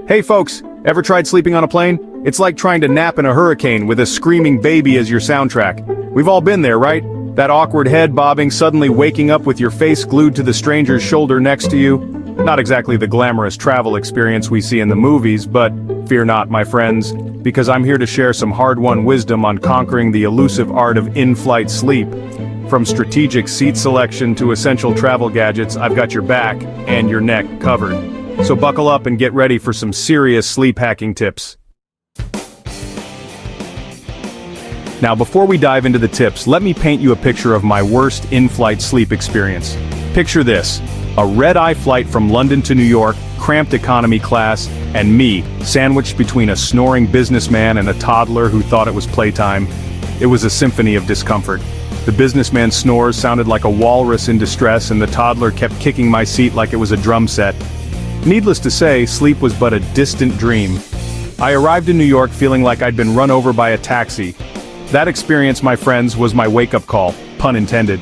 Hey folks, ever tried sleeping on a plane? It's like trying to nap in a hurricane with a screaming baby as your soundtrack. We've all been there, right? That awkward head bobbing, suddenly waking up with your face glued to the stranger's shoulder next to you. Not exactly the glamorous travel experience we see in the movies, but fear not, my friends, because I'm here to share some hard-won wisdom on conquering the elusive art of in-flight sleep. From strategic seat selection to essential travel gadgets, I've got your back and your neck covered. So buckle up and get ready for some serious sleep hacking tips. Now before we dive into the tips, let me paint you a picture of my worst in-flight sleep experience. Picture this: a red-eye flight from London to New York, cramped economy class, and me, sandwiched between a snoring businessman and a toddler who thought it was playtime. It was a symphony of discomfort. The businessman's snores sounded like a walrus in distress, and the toddler kept kicking my seat like it was a drum set. Needless to say, sleep was but a distant dream. I arrived in New York feeling like I'd been run over by a taxi. That experience, my friends, was my wake-up call, pun intended.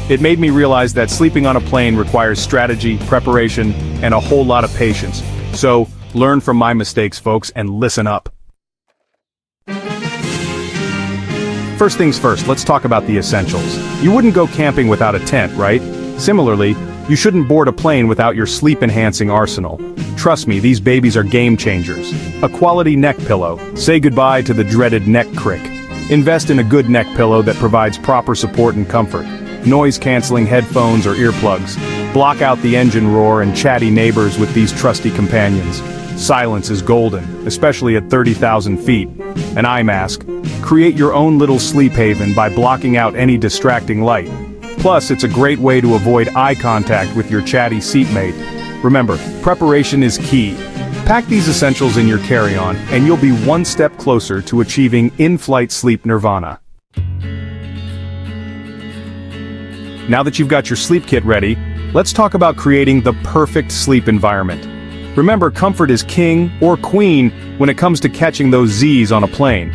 It made me realize that sleeping on a plane requires strategy, preparation, and a whole lot of patience. So, learn from my mistakes, folks, and listen up. First things first, let's talk about the essentials. You wouldn't go camping without a tent, right? Similarly, you shouldn't board a plane without your sleep-enhancing arsenal. Trust me, these babies are game changers. A quality neck pillow. Say goodbye to the dreaded neck crick. Invest in a good neck pillow that provides proper support and comfort. Noise-canceling headphones or earplugs. Block out the engine roar and chatty neighbors with these trusty companions. Silence is golden, especially at 30,000 feet. An eye mask. Create your own little sleep haven by blocking out any distracting light. Plus, it's a great way to avoid eye contact with your chatty seatmate. Remember, preparation is key. Pack these essentials in your carry-on, and you'll be one step closer to achieving in-flight sleep nirvana. Now that you've got your sleep kit ready, let's talk about creating the perfect sleep environment. Remember, comfort is king or queen when it comes to catching those Z's on a plane.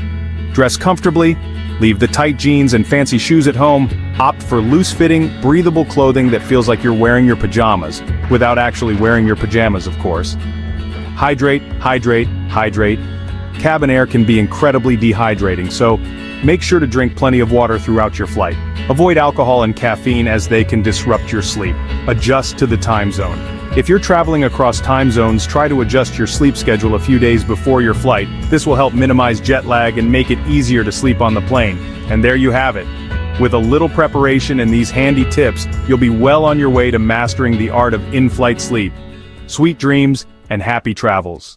Dress comfortably, leave the tight jeans and fancy shoes at home, opt for loose-fitting, breathable clothing that feels like you're wearing your pajamas, without actually wearing your pajamas, of course. Hydrate, hydrate, hydrate. Cabin air can be incredibly dehydrating, so make sure to drink plenty of water throughout your flight. Avoid alcohol and caffeine as they can disrupt your sleep. Adjust to the time zone. If you're traveling across time zones, try to adjust your sleep schedule a few days before your flight. This will help minimize jet lag and make it easier to sleep on the plane. And there you have it. With a little preparation and these handy tips, you'll be well on your way to mastering the art of in-flight sleep. Sweet dreams and happy travels.